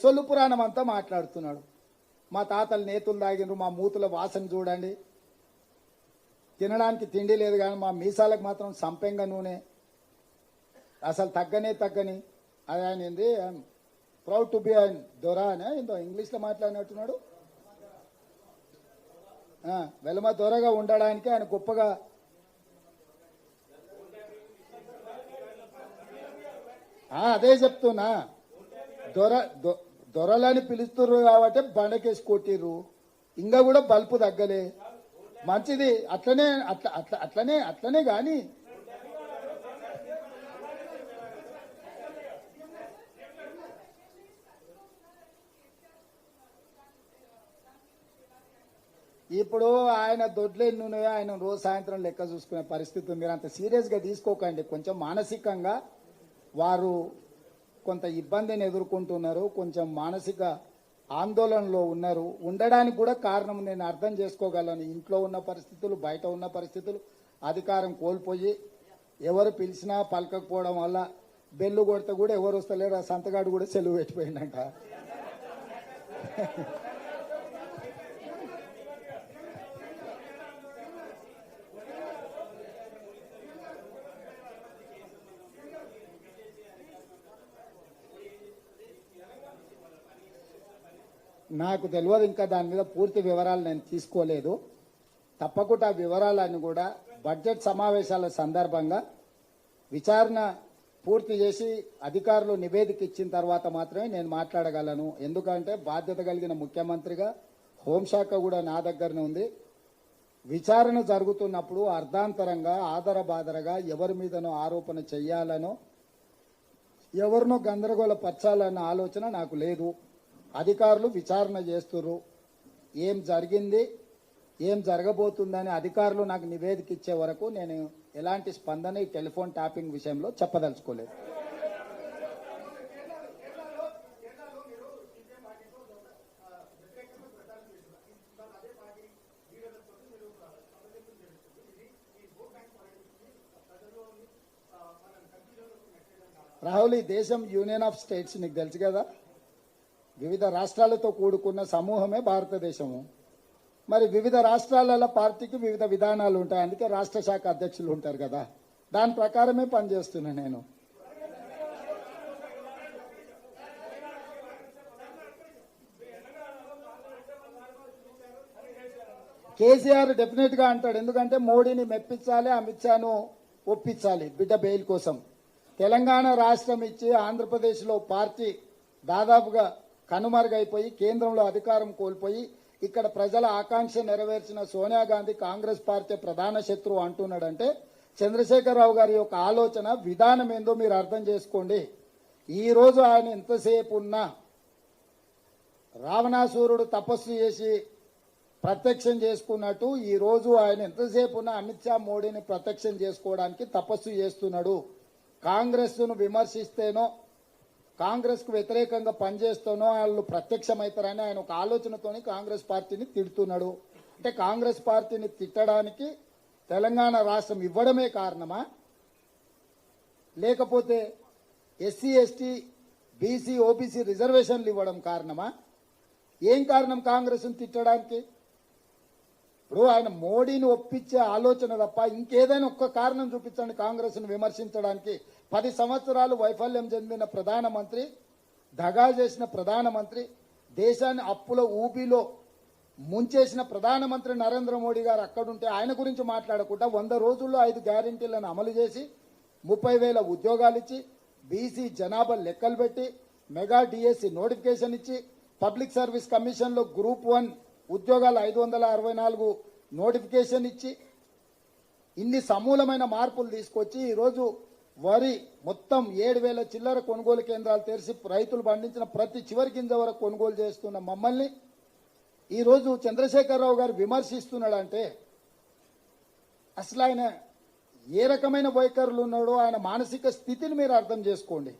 సొల్లు పురాణం అంతా మాట్లాడుతున్నాడు. మా తాతలు నేతులు తాగినరు, మా మూతుల వాసన చూడండి, తినడానికి తిండి లేదు, కానీ మా మీసాలకు మాత్రం సంపెంగ నూనె అసలు తగ్గని అది ఆయన ఏంది, ప్రౌడ్ టు బి ఆయన దొరా అని ఏందో ఇంగ్లీష్లో మాట్లాడినట్టున్నాడు. వెలమ దొరగా ఉండడానికి ఆయన గొప్పగా అదే చెప్తున్నా. దొరలని పిలుస్తుర్రు కాబట్టి బండకేసి కొట్టిర్రు, ఇంకా కూడా బల్పు తగ్గలే. మంచిది, అట్లనే కానీ ఇప్పుడు ఆయన దొడ్లు ఎన్ని ఉన్నాయో ఆయన రోజు సాయంత్రం లెక్క చూసుకునే పరిస్థితి. మీరు అంత సీరియస్గా తీసుకోకండి. కొంచెం మానసికంగా వారు కొంత ఇబ్బందిని ఎదుర్కొంటున్నారు, కొంచెం మానసిక ఆందోళనలో ఉన్నారు. ఉండడానికి కూడా కారణం నేను అర్థం చేసుకోగలను. ఇంట్లో ఉన్న పరిస్థితులు, బయట ఉన్న పరిస్థితులు, అధికారం కోల్పోయి ఎవరు పిలిచినా పలకకపోవడం వల్ల బెల్లు కొడితే కూడా ఎవరు వస్తలేరు. ఆ సంతగాడు కూడా సెలవు పెట్టిపోయిందంట. నాకు తెలియదు, ఇంకా దాని మీద పూర్తి వివరాలు నేను తీసుకోలేదు. తప్పకుండా ఆ వివరాలను కూడా బడ్జెట్ సమావేశాల సందర్భంగా విచారణ పూర్తి చేసి అధికారులు నివేదిక ఇచ్చిన తర్వాత మాత్రమే నేను మాట్లాడగలను. ఎందుకంటే బాధ్యత కలిగిన ముఖ్యమంత్రిగా హోంశాఖ కూడా నా దగ్గరనే ఉంది. విచారణ జరుగుతున్నప్పుడు అర్ధాంతరంగా ఆదరబాదరగా ఎవరి మీదనో ఆరోపణ చెయ్యాలనో ఎవరినో గందరగోళపరచాలన్న ఆలోచన నాకు లేదు. అధికారులు విచారణ చేస్తున్నారు. ఏం జరిగింది, ఏం జరగబోతుందని అధికారులు నాకు నివేదిక ఇచ్చే వరకు నేను ఎలాంటి స్పందన ఈ టెలిఫోన్ ట్యాపింగ్ విషయంలో చెప్పదలుచుకోలేదు. రాహుల్, ఈ దేశం యూనియన్ ఆఫ్ స్టేట్స్ నీకు తెలుసు కదా, వివిధ రాష్ట్రాలతో కూడుకున్న సమూహమే భారతదేశము. మరి వివిధ రాష్ట్రాలలో పార్టీకి వివిధ విధానాలు ఉంటాయి. అందుకే రాష్ట్ర శాఖ అధ్యక్షులు ఉంటారు కదా, దాని ప్రకారమే పనిచేస్తున్నా నేను. కేసీఆర్ డెఫినెట్ గా అంటాడు, ఎందుకంటే మోడీని మెప్పించాలి, అమిత్ షాను ఒప్పించాలి బిడ్డ బెయిల్ కోసం. తెలంగాణ రాష్ట్రం ఇచ్చి ఆంధ్రప్రదేశ్లో పార్టీ దాదాపుగా కనుమరుగైపోయి కేంద్రంలో అధికారం కోల్పోయి ఇక్కడ ప్రజల ఆకాంక్ష నెరవేర్చిన సోనియా గాంధీ కాంగ్రెస్ పార్టీ ప్రధాన శత్రువు అంటున్నాడంటే చంద్రశేఖరరావు గారి యొక్క ఆలోచన విధానం ఏందో మీరు అర్థం చేసుకోండి. ఈ రోజు ఆయన ఎంతసేపు ఉన్నా రావణాసురుడు తపస్సు చేసి ప్రత్యక్షం చేసుకున్నట్టు ఈ రోజు ఆయన ఎంతసేపు ఉన్నా అమిత్ షా మోడీని ప్రత్యక్షం చేసుకోవడానికి తపస్సు చేస్తున్నాడు. కాంగ్రెస్ను విమర్శిస్తేనో కాంగ్రెస్కు వ్యతిరేకంగా పనిచేస్తేనో వాళ్ళు ప్రత్యక్షమవుతారని ఆయన ఒక ఆలోచనతోని కాంగ్రెస్ పార్టీని తిడుతున్నాడు. అంటే కాంగ్రెస్ పార్టీని తిట్టడానికి తెలంగాణ రాష్ట్రం ఇవ్వడమే కారణమా, లేకపోతే ఎస్సీ ఎస్టీ బీసీ ఓబీసీ రిజర్వేషన్లు ఇవ్వడం కారణమా? ఏం కారణం కాంగ్రెస్ను తిట్టడానికి? ఇప్పుడు ఆయన మోడీని ఒప్పించే ఆలోచన తప్ప ఇంకేదైనా ఒక్క కారణం చూపించండి కాంగ్రెస్ను విమర్శించడానికి. 10 సంవత్సరాలు వైఫల్యం చెందిన ప్రధానమంత్రి, దగా చేసిన ప్రధానమంత్రి, దేశాన్ని అప్పుల ఊబిలో ముంచేసిన ప్రధానమంత్రి నరేంద్ర మోడీ గారు అక్కడుంటే ఆయన గురించి మాట్లాడకుండా 100 రోజుల్లో 5 గ్యారెంటీలను అమలు చేసి 30,000 ఉద్యోగాలు ఇచ్చి బీసీ జనాభా లెక్కలు పెట్టి మెగా డిఎస్సి నోటిఫికేషన్ ఇచ్చి పబ్లిక్ సర్వీస్ కమిషన్లో గ్రూప్ 1 ఉద్యోగాలు 564 నోటిఫికేషన్ ఇచ్చి ఇన్ని సమూలమైన మార్పులు తీసుకొచ్చి ఈరోజు వరి మొత్తం 7,000 చిల్లర కొనుగోలు కేంద్రాలు తెరిచి రైతులు పండించిన ప్రతి చివరి గింజ వరకు కొనుగోలు చేస్తున్న మమ్మల్ని ఈరోజు చంద్రశేఖరరావు గారు విమర్శిస్తున్నాడంటే అసలు ఆయన ఏ రకమైన వైఖరులు ఉన్నాడో ఆయన మానసిక స్థితిని మీరు అర్థం చేసుకోండి.